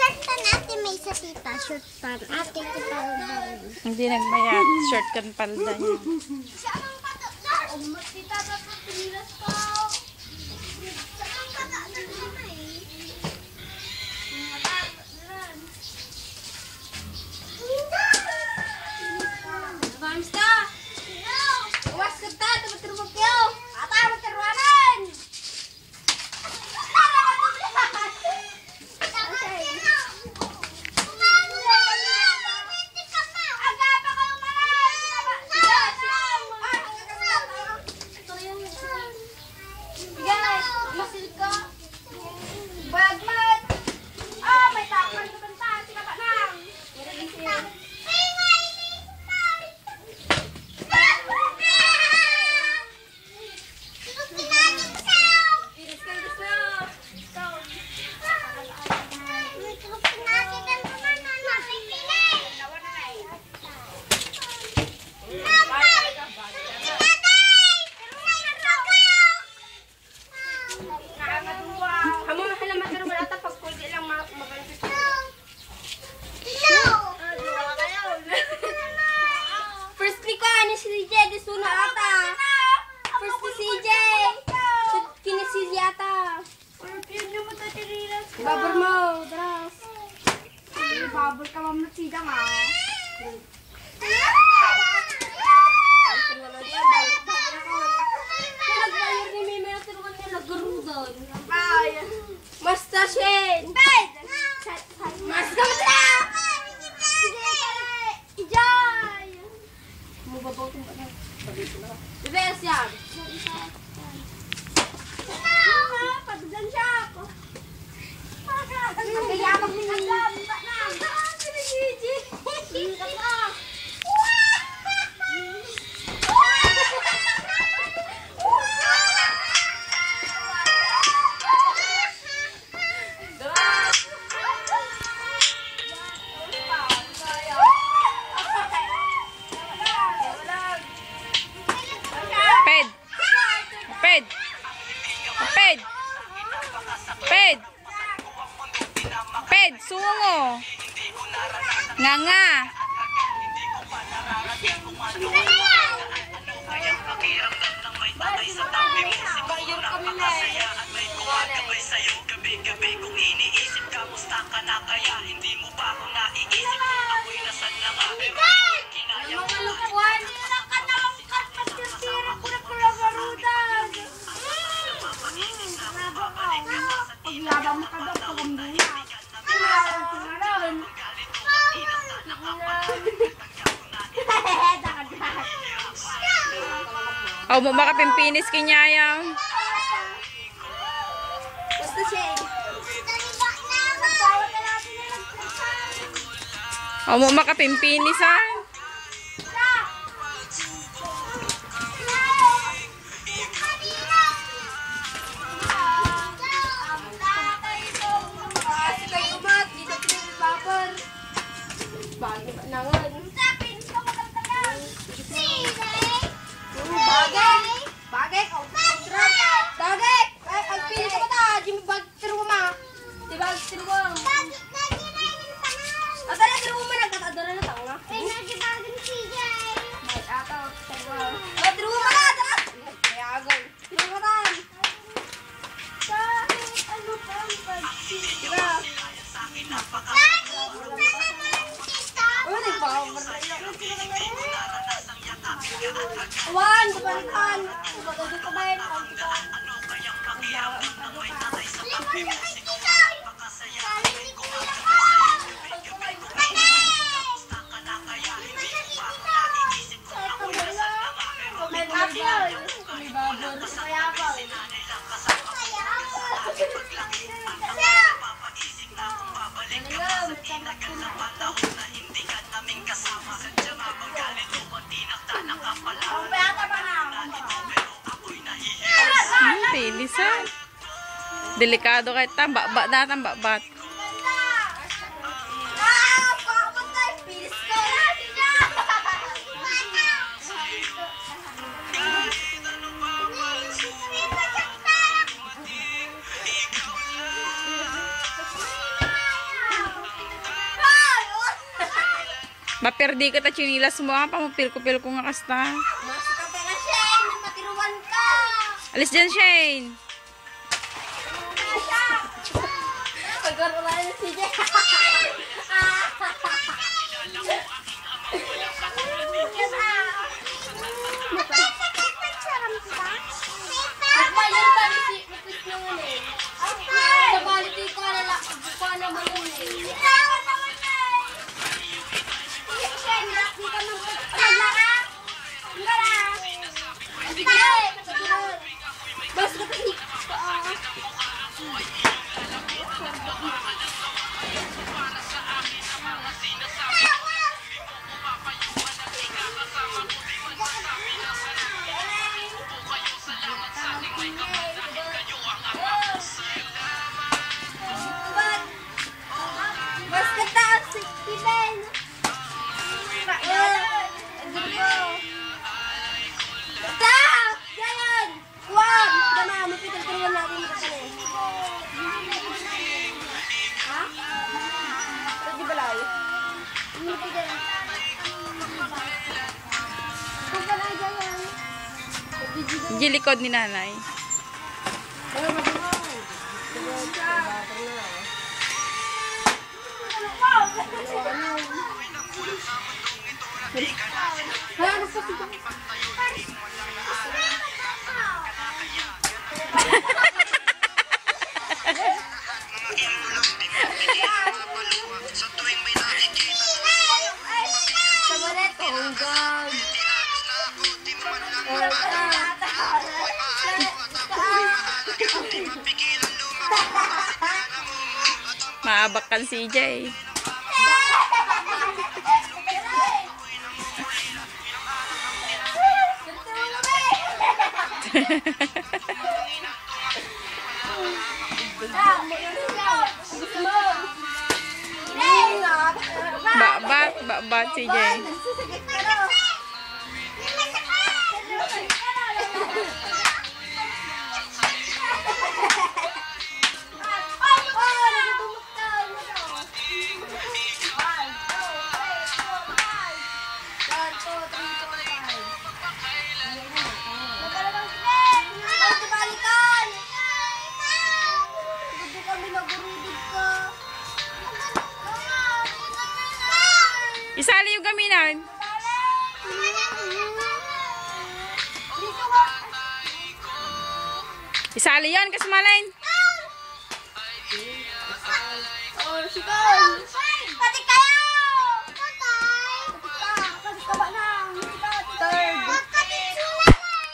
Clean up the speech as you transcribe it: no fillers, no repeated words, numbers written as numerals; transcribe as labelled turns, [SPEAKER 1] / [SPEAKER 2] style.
[SPEAKER 1] short pan ate, may isa tita. Short pan. Ate, kita ulan.
[SPEAKER 2] Hindi nagbayad. Short kan palda niya.
[SPEAKER 1] Siya ang pato. Tita, dapat pinilas ko. Siya ang pato. Basta! Uwas ka ta! Tumatulog kayo! Ata! Magkaruanan! Babur mo, daras. Babur ka mamit sida nga. Nagbayar ni Mimi na tinukan niya naggarudon. Basta Shen! Mas gamla! Ijay! Mubabaw ito ba na? Reverse yan! Pagdan siya ako! Kayabang ni Alam! Sinigiji!
[SPEAKER 2] Ped, sungo. Nga.
[SPEAKER 3] Gabi kung iniisip ka, musta ka na kaya hindi mo pa ako naiisip kung ako'y nasan na nga. Kinaya mo
[SPEAKER 1] Mga lupuan! Nila ka na ang kapatira ko na pulagarudan! Paglabang mo ka daw, pagambula.
[SPEAKER 2] Oh, mo makapimpinis kinyayang.
[SPEAKER 1] Basta siya.
[SPEAKER 2] Oh, mo makapimpinis ha.
[SPEAKER 1] Bagay kau bagay ay ang pilis ko ta di bag teruma di bag teruma atara teruma na katadara na tanga ay nagibagin si Jay may ato teruma teruma na atara ay agol teruma tan kahit ano pang pagsiga oh di power Wan, kebanyakan. Tutup kemain.
[SPEAKER 2] Pilisan. Delikado kahit tambak-bak na tambak-bat. Maperdi ka ta chinilas mo. Pamapil ko nga kasta.
[SPEAKER 1] Masuk ka pa nga, Shane. Matiruan ka.
[SPEAKER 2] Alis dyan, Shane.
[SPEAKER 1] Pagkaroon na si Jay. Mas kataas si Ben. Stop! Yan! Wag! Dama, mapital-turuan natin ito kami. Ha? Pwede ba layo? Hindi pwede. Kung ka lang dyan.
[SPEAKER 2] Yung likod ni nanay.
[SPEAKER 3] Sa tuwing may nakikita di mo man lang di mapigilan
[SPEAKER 2] Maabakan si CJ. Bakbat si CJ. Isali yung gaminan. Isali yan, kasmalain.
[SPEAKER 1] Oh, sige.